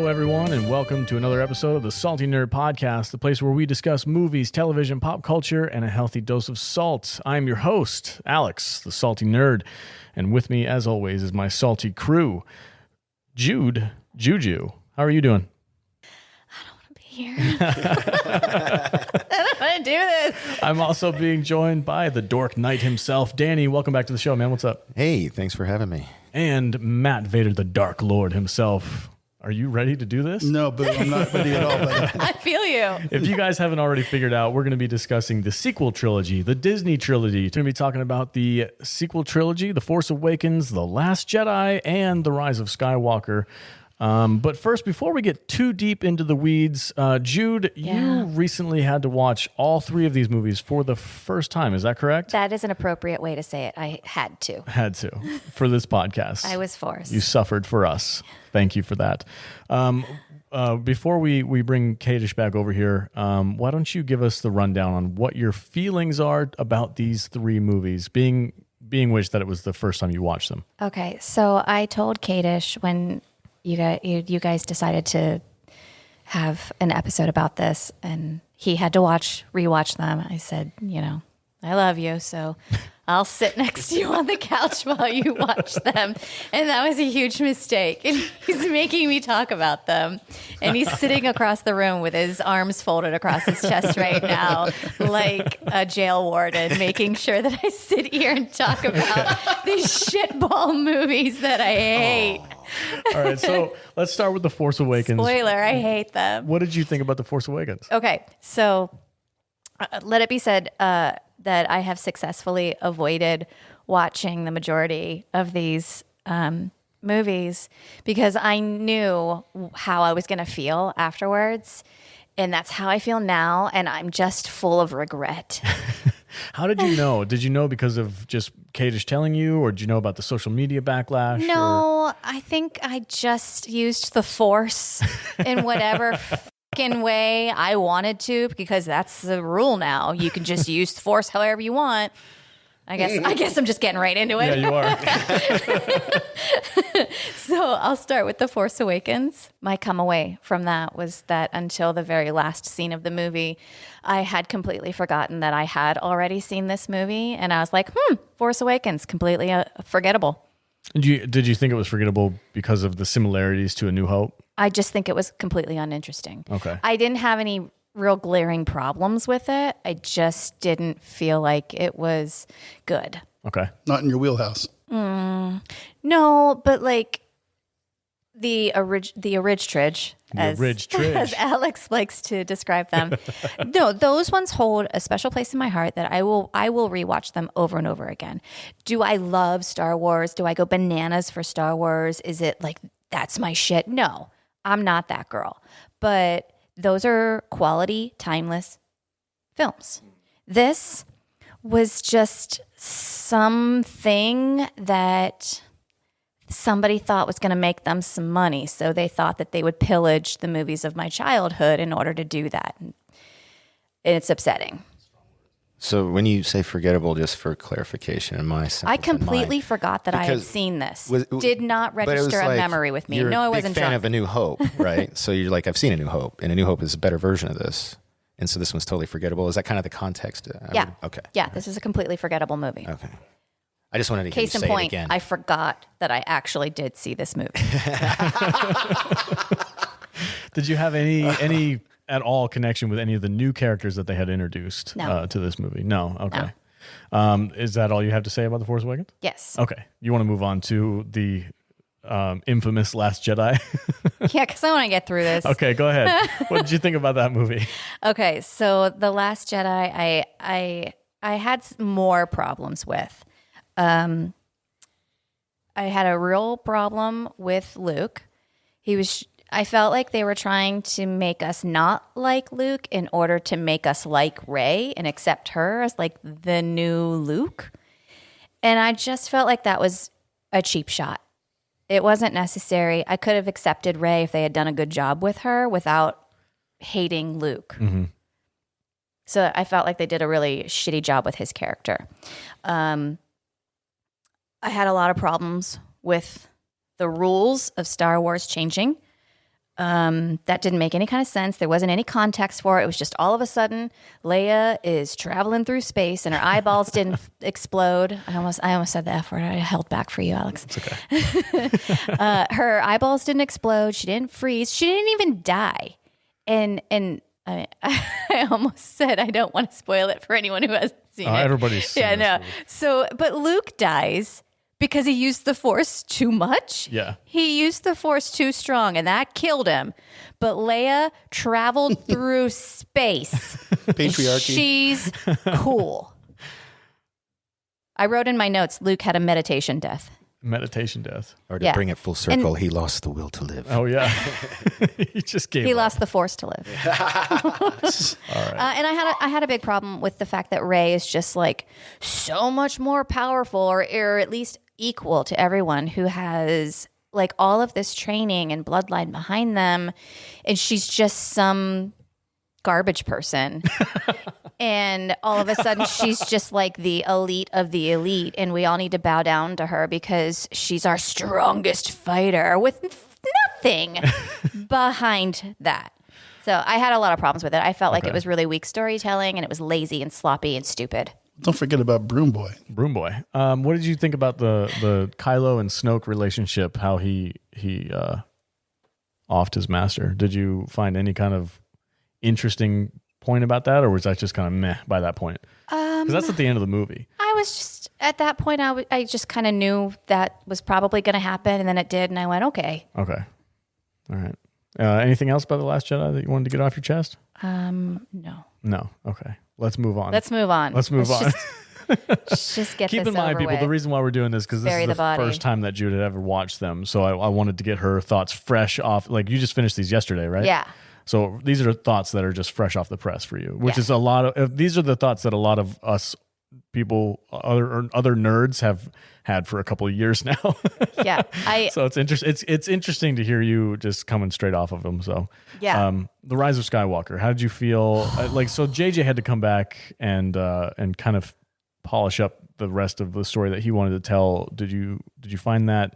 Hello, everyone, and welcome to another episode of the Salty Nerd Podcast, the place where we discuss movies, television, pop culture, and a healthy dose of salt. I'm your host, Alex, the Salty Nerd, and with me, as always, is my salty crew, Jude JuJu. How are you doing? I don't want to be here. I don't want to do this. I'm also being joined by the Dork Knight himself, Danny. Welcome back to the show, man. What's up? Hey, thanks for having me. And Matt Vader, the Dark Lord himself. Are you ready to do this? No, but I'm not ready at all. But I feel you. If you guys haven't already figured out, we're going to be discussing the sequel trilogy, the Disney trilogy. We're going to be talking about the sequel trilogy, The Force Awakens, The Last Jedi, and The Rise of Skywalker. But first, before we get too deep into the weeds, Jude, you recently had to watch all three of these movies for the first time. Is that correct? That is an appropriate way to say it. I had to. Had to for this podcast. I was forced. You suffered for us. Thank you for that. Before we bring Kadish back over here, why don't you give us the rundown on what your feelings are about these three movies, being which that it was the first time you watched them? Okay, so I told Kadish when you guys decided to have an episode about this, and he had to rewatch them. I said, I love you, so I'll sit next to you on the couch while you watch them. And that was a huge mistake. And he's making me talk about them. And he's sitting across the room with his arms folded across his chest right now, like a jail warden, making sure that I sit here and talk about these shitball movies that I hate. All right, so let's start with The Force Awakens. Spoiler, I hate them. What did you think about The Force Awakens? Okay, so let it be said that I have successfully avoided watching the majority of these movies because I knew how I was going to feel afterwards, and that's how I feel now, and I'm just full of regret. How did you know? Did you know because of just Kadish telling you, or did you know about the social media backlash? No, I think I just used the Force in whatever fucking way I wanted to, because that's the rule now. You can just use the Force however you want. I guess I'm just getting right into it. Yeah, you are. So I'll start with The Force Awakens. My come away from that was that until the very last scene of the movie, I had completely forgotten that I had already seen this movie. And I was like, Force Awakens, completely forgettable. Did you think it was forgettable because of the similarities to A New Hope? I just think it was completely uninteresting. Okay. I didn't have any real glaring problems with it. I just didn't feel like it was good. Okay. not in your wheelhouse. No, but like the Tridge, as Alex likes to describe them. No, those ones hold a special place in my heart that I will rewatch them over and over again. Do I love Star Wars? Do I go bananas for Star Wars? Is it like, that's my shit? No, I'm not that girl. But those are quality, timeless films. This was just something that somebody thought was going to make them some money. So they thought that they would pillage the movies of my childhood in order to do that. And it's upsetting. So when you say forgettable, just for clarification, in my sense, I completely forgot that I had seen this. Did not register a memory with me. No, I wasn't a big fan of A New Hope, right? So you're like, I've seen A New Hope, and A New Hope is a better version of this. And so this one's totally forgettable. Is that kind of the context? Yeah. Okay. Yeah, this is a completely forgettable movie. Okay. I just wanted to hear you Case in say point, it again. I forgot that I actually did see this movie. Did you have any at all connection with any of the new characters that they had introduced to this movie? No. Okay. No. Is that all you have to say about The Force Awakens? Yes. Okay. You want to move on to the infamous Last Jedi? Yeah, because I want to get through this. Okay, go ahead. What did you think about that movie? Okay, so The Last Jedi, I had more problems with. I had a real problem with Luke. I felt like they were trying to make us not like Luke in order to make us like Rey and accept her as like the new Luke. And I just felt like that was a cheap shot. It wasn't necessary. I could have accepted Rey if they had done a good job with her without hating Luke. Mm-hmm. So I felt like they did a really shitty job with his character. I had a lot of problems with the rules of Star Wars changing. That didn't make any kind of sense. There wasn't any context for it. It was just all of a sudden, Leia is traveling through space and her eyeballs didn't explode. I almost said the F word. I held back for you, Alex. It's okay. Her eyeballs didn't explode. She didn't freeze. She didn't even die. And I almost said I don't want to spoil it for anyone who hasn't seen it. Everybody's seen yeah, this no. movie. So, but Luke dies because he used the Force too much. Yeah. He used the Force too strong, and that killed him. But Leia traveled through space. Patriarchy. She's cool. I wrote in my notes, Luke had a meditation death. Meditation death. Or to Yeah. bring it full circle, he lost the will to live. Oh yeah. He just gave He up. lost the Force to live. And I had a big problem with the fact that Rey is just like so much more powerful, or at least equal to everyone who has like all of this training and bloodline behind them, and she's just some garbage person. And all of a sudden she's just like the elite of the elite, and we all need to bow down to her because she's our strongest fighter with nothing behind that. So I had a lot of problems with it. I felt like it was really weak storytelling, and it was lazy and sloppy and stupid. Don't forget about Broom Boy. Broom Boy. What did you think about the Kylo and Snoke relationship? How he offed his master? Did you find any kind of interesting point about that, or was that just kind of meh by that point? Because that's at the end of the movie. I was just at that point. I just kind of knew that was probably going to happen, and then it did, and I went, okay. Okay. All right. Anything else about The Last Jedi that you wanted to get off your chest? No. No. Okay. Let's move on. Let's move on. Let's Just get Keep this in mind, over people, with. the reason why we're doing this because this Bury is the the body. first time that Jude had ever watched them. So I wanted to get her thoughts fresh off. Like you just finished these yesterday, right? Yeah. So these are thoughts that are just fresh off the press for you, which Yeah. is a lot of. These are the thoughts that a lot of us people, other nerds, have had for a couple of years now. Yeah. So it's It's interesting to hear you just coming straight off of them. So Yeah. The Rise of Skywalker. How did you feel? So JJ had to come back and kind of polish up the rest of the story that he wanted to tell. Did you find that?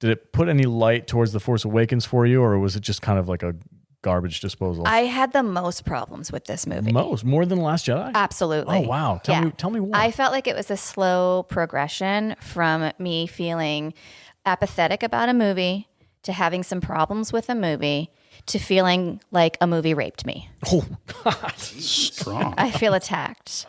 Did it put any light towards The Force Awakens for you, or was it just kind of like a garbage disposal? I had the most problems with this movie. More than The Last Jedi? Absolutely. Oh wow! Tell me why. I felt like it was a slow progression from me feeling apathetic about a movie to having some problems with a movie to feeling like a movie raped me. Oh God! Strong. I feel attacked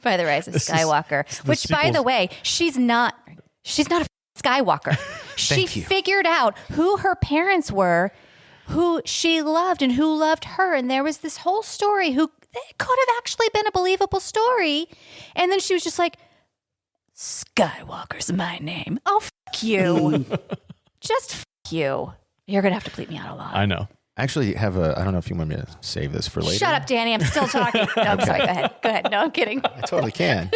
by The Rise of Skywalker, which, by sequels. the way, she's not a Skywalker. She Thank you. figured out who her parents were, who she loved, and who loved her. And there was this whole story it could have actually been a believable story. And then she was just like, Skywalker's my name. Oh, fuck you. Just fuck you. You're going to have to bleep me out a lot. I know. I actually have I don't know if you want me to save this for later. Shut up, Danny. I'm still talking. No, I'm sorry. Go ahead. No, I'm kidding. I totally can.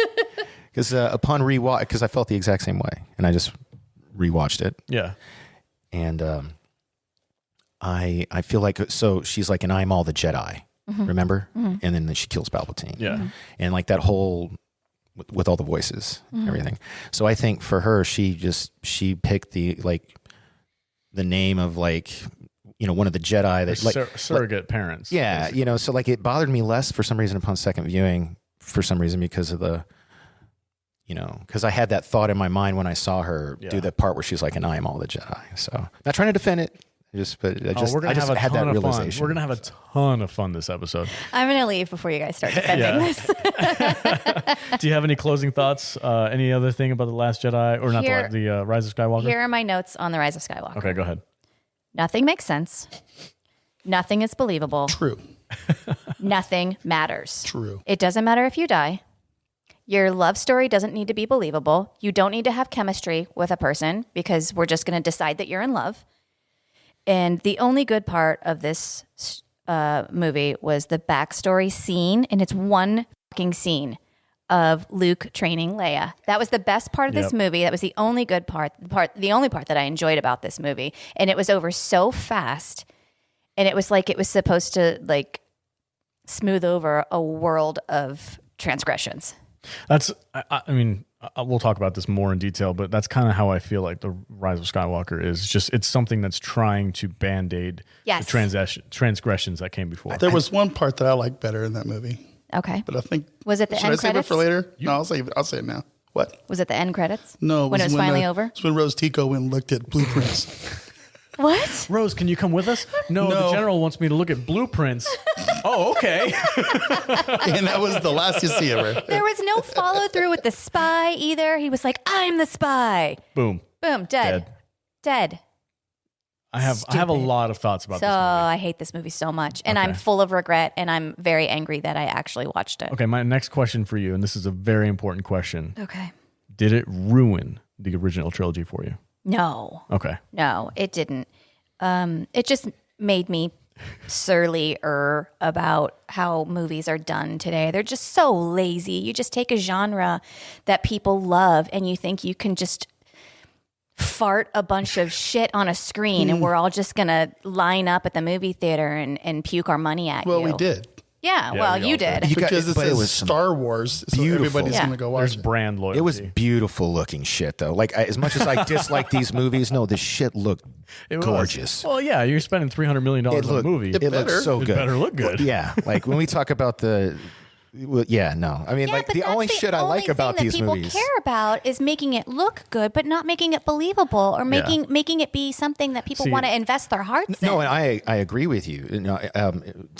Because upon rewatch, because I felt the exact same way, and I just rewatched it, Yeah. and I feel like, so she's like, and I'm all the Jedi, remember? And then she kills Palpatine. Yeah. And like that whole, with all the voices, everything. So I think for her, she picked the name of one of the Jedi that Surrogate parents. yeah, so like it bothered me less for some reason upon second viewing, for some reason, because of the, because I had that thought in my mind when I saw her do the part where she's like, and I am all the Jedi. So not trying to defend it, We're gonna I just have a had ton that of fun. realization. We're gonna have a ton of fun this episode. I'm going to leave before you guys start defending this. Do you have any closing thoughts? Any other thing about The Last Jedi, or not the Rise of Skywalker? Here are my notes on The Rise of Skywalker. Okay, go ahead. Nothing makes sense. Nothing is believable. True. Nothing matters. True. It doesn't matter if you die. Your love story doesn't need to be believable. You don't need to have chemistry with a person because we're just going to decide that you're in love. And the only good part of this movie was the backstory scene, and it's one fucking scene of Luke training Leia. That was the best part of this movie. That was the only good part, the only part that I enjoyed about this movie. And it was over so fast. And it was like it was supposed to like smooth over a world of transgressions. I mean, we'll talk about this more in detail, but that's kind of how I feel like the Rise of Skywalker is. Just it's something that's trying to band-aid Yes. the transgressions that came before. There was one part that I liked better in that movie, Okay. but I think Was it the should end I save credits? it for later? No, I'll save it. I'll say it now. What? Was it the end credits? No, when it was finally over. It's when Rose Tico went and looked at blueprints. What? Rose, can you come with us? No, No. the general wants me to look at blueprints. Oh, okay. And that was the last you see of her. There was no follow through with the spy either. He was like, "I'm the spy." Boom. Boom. Dead. I have a Stupid. lot of thoughts about So this movie. I hate this movie so much, and I'm full of regret, and I'm very angry that I actually watched it. Okay, my next question for you, and this is a very important question. Okay. Did it ruin the original trilogy for you? No, it didn't. It just made me surlier about how movies are done today. They're just so lazy. You just take a genre that people love, and you think you can just fart a bunch of shit on a screen and we're all just gonna line up at the movie theater and puke our money at you. Well, we did. Yeah, Yeah, well, we you all did. did. Because it but it says was some Star Wars, so beautiful- everybody's Yeah. going to go watch There's it. brand loyalty. It was beautiful looking shit, though. Like, as much as I dislike these movies, no, this shit looked It was. gorgeous. Well, yeah, you're spending $300 million on a movie. It looked so It good. better look good. Yeah, like when we talk about well, yeah, no. I mean, Yeah, like but the that's only shit I like thing about that these people movies. care about is making it look good, but not making it believable or making it be something that people See- want to invest their hearts No, in. and I agree with you. No, to answer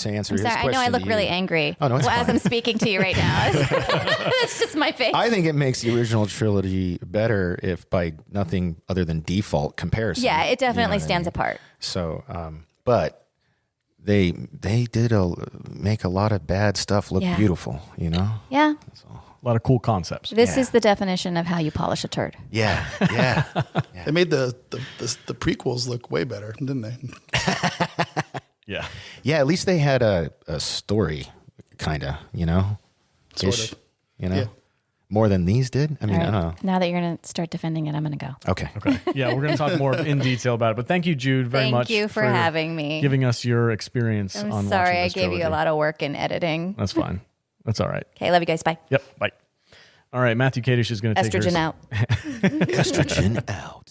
I'm his sorry, question, I know I look to really you, angry Oh, no, it's as fine. I'm speaking to you right now. That's just my face. I think it makes the original trilogy better if by nothing other than default comparison. yeah, it definitely You know what I stands mean? apart. So, but they did make a lot of bad stuff look Yeah. beautiful. You know. Yeah. A lot of cool concepts. This Yeah. is the definition of how you polish a turd. Yeah, yeah. They made the prequels look way better, didn't they? Yeah. Yeah, at least they had a story, kind of, you know? Sort Ish, of. You know? Yeah. More than these did? I mean, All I right. don't know. Now that you're going to start defending it, I'm going to go. Okay. Okay. Yeah, we're going to talk more in detail about it. But thank you, Jude, very Thank much. you for having me. Giving us your experience I'm on sorry watching I this gave you a trilogy. lot of work in editing. That's fine. That's all right. Okay, love you guys. Bye. Yep. Bye. All right. Matthew Kadish is going to take Estrogen hers. out. Estrogen out.